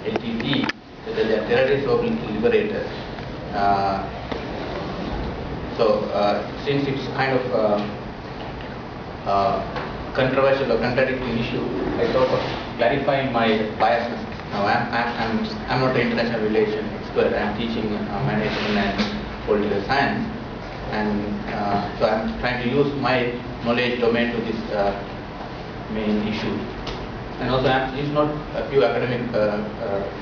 LTT, so they are terrorist or liberators. Since it's kind of controversial or contradicting issue, I thought of clarifying my biasness. Now, I'm not an international relations expert. I'm teaching management and political science, and so I'm trying to use my knowledge domain to this main issue. And also, it's not a pure academic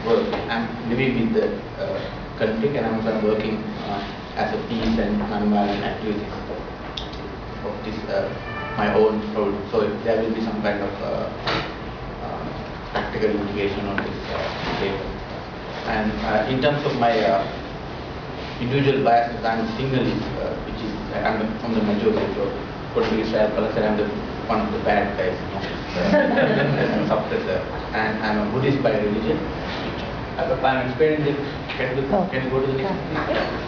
work. I'm living with the conflict, and I'm also working as a peace and nonviolent activist of this my own role. So there will be some kind of practical implication on this paper. And in terms of my individual biases, I'm single, which is I'm from the majority. So politically, I'm the one of the bad guys. I'm a suppressor, and I'm a Buddhist by religion. I'm experiencing. Can you go to the next?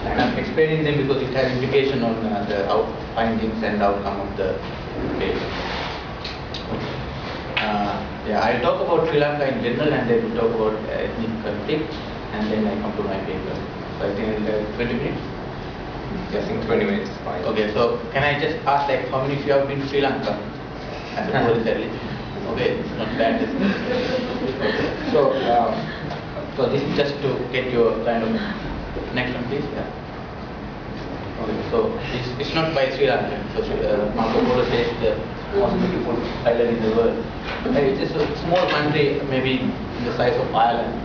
And I'm experiencing because it has implication on the findings and outcome of the paper. I'll talk about Sri Lanka in general, and then we'll talk about ethnic conflict, and then I come to my paper. So I think 20 minutes. I think 20 minutes is fine. Okay, so can I just ask, like, how many of you have been to Sri Lanka? As a voluntarily. Okay, it's not bad. Okay. So this is just to get your kind of next one, please. Yeah. Okay, so it's not by Sri Lanka. So Marco Polo says the most beautiful island in the world. It's just a small country, maybe the size of Ireland,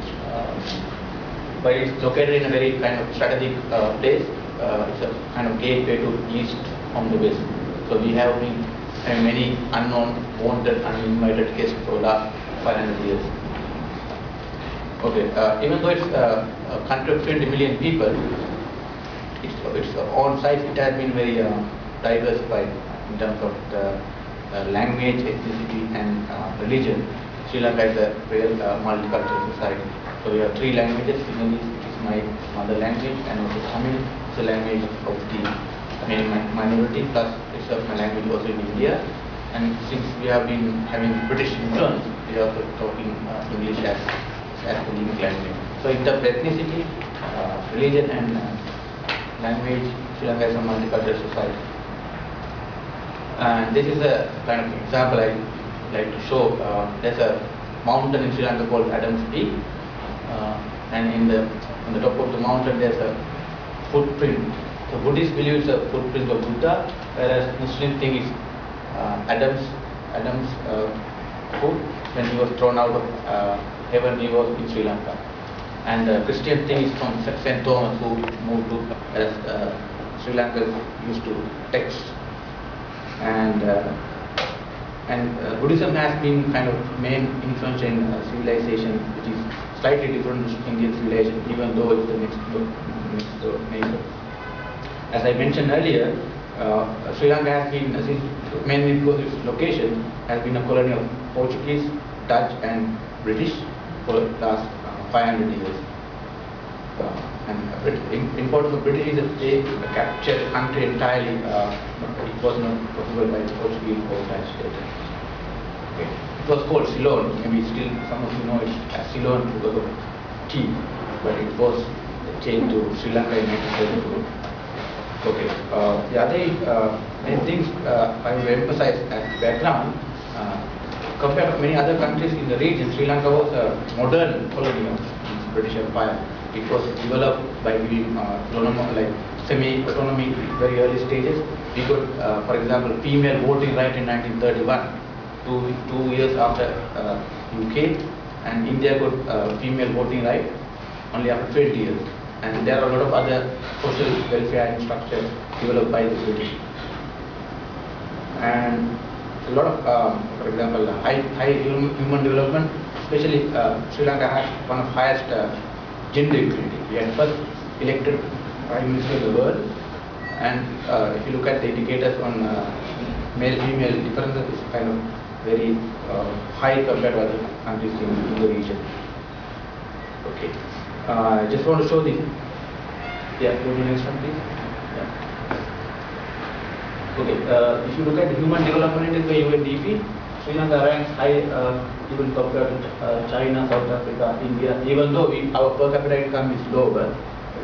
but it's located in a very kind of strategic place. It's a kind of gateway to east from the west. So we have been many unknown, wanted, uninvited guests for the last 500 years. Okay, even though it's a country of 20 million people, its on site it has been very diversified in terms of the language, ethnicity, and religion. Sri Lanka is a real multicultural society. So we have 3 languages: Sinhalese, which is my mother language, and also Tamil, it's a language of the main minority, plus it's my language also in India. And since we have been having British influence, we are also talking English as the leading language. So in terms of ethnicity, religion, and language, Sri Lanka is a multicultural society. And this is a kind of example I like to show. There's a mountain in Sri Lanka called Adam's Peak, and on the top of the mountain there's a footprint. So Buddhists believe it's a footprint of Buddha, whereas Muslim think it's Adam's foot. When he was thrown out of heaven, he was in Sri Lanka. And Christian thing is from St. Thomas, who moved to Sri Lanka, used to text. And Buddhism has been kind of main influence in civilization, which is slightly different from Indian civilization, even though it's the next door neighbor. As I mentioned earlier, Sri Lanka has been, mainly because its location, has been a colony of Portuguese, Dutch, and British for the last 500 years. And importance of British is that they captured the country entirely. It was not possible by the Portuguese or Dutch later. Okay. It was called Ceylon. Maybe still some of you know it as Ceylon because of tea, but it was changed to Sri Lanka in 1932. Okay. The other main things I will emphasize as background. Compared to many other countries in the region, Sri Lanka was a modern colony of the British Empire. It was developed by giving semi-autonomy very early stages. We got, for example, female voting right in 1931, two years after UK, and India got female voting right only after 20 years. And there are a lot of other social welfare structures developed by the British. And a lot of, for example, high human development, especially Sri Lanka has one of the highest gender equality. We had first elected Prime Minister of the world, and if you look at the indicators on male-female differences, it's kind of very high compared to other countries in the region. Okay, I just want to show this. Yeah, go to the next one, please. Yeah. Okay, if you look at the Human Development Index by UNDP, Sri Sri Lanka ranks high even compared to China, South Africa, India. Even though our per capita income is low, but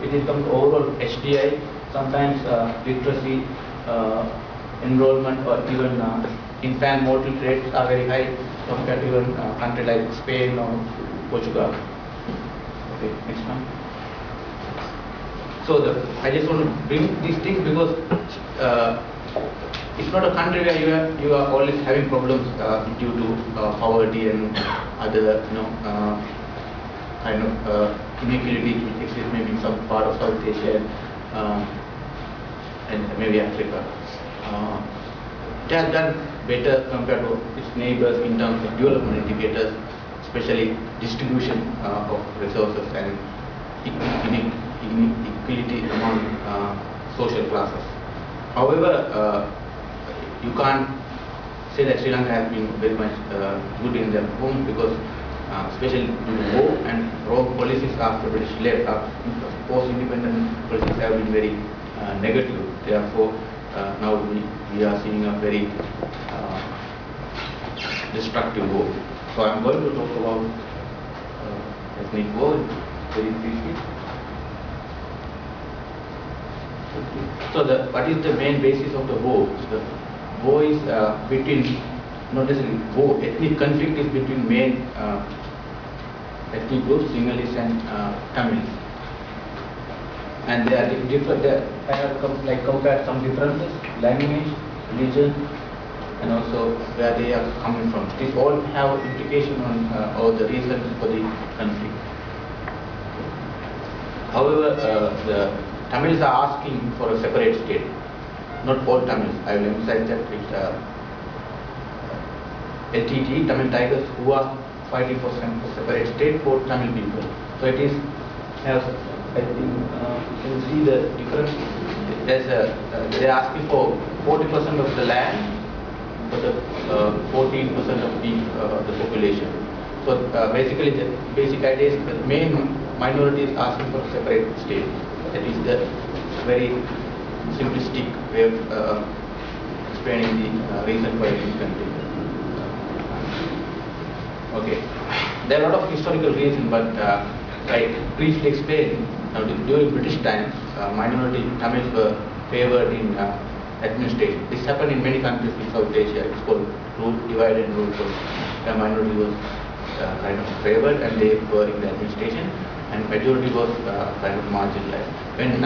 it is come to overall HDI, sometimes literacy, enrollment, or even infant mortality rates are very high compared to even country like Spain or Portugal. Okay, next one. So I just want to bring these things because it's not a country where you are always having problems due to poverty and other kind of inequality which exists maybe in some part of South Asia and maybe Africa. It has done better compared to its neighbors in terms of development indicators, especially distribution of resources and inequality among social classes. However, you can't say that Sri Lanka has been very much good in their home because especially due to war and wrong policies after British left, post-independent policies have been very negative. Therefore, now we are seeing a very destructive war. So I am going to talk about ethnic war very briefly. So what is the main basis of the war? The war is between, not necessarily war, ethnic conflict is between main ethnic groups, Sinhalese and Tamils. And they are different, I have compared some differences, language, religion, and also where they are coming from. These all have implication on or the reason for the conflict. However, the Tamils are asking for a separate state. Not all Tamils. I will emphasize that it's LTT, Tamil Tigers, who are fighting for separate state for Tamil people. So it is, I think, you can see the difference. They are asking for 40% of the land for the 14% of the population. So basically, the basic idea is the main minority is asking for a separate state. That is the very simplistic way of explaining the reason for this conflict. Okay, there are a lot of historical reasons, but I briefly explain. During British times, minority Tamils were favored in administration. This happened in many countries in South Asia. It's called divide and rule. The minority was kind of favored and they were in the administration, and majority was kind of marginalized. When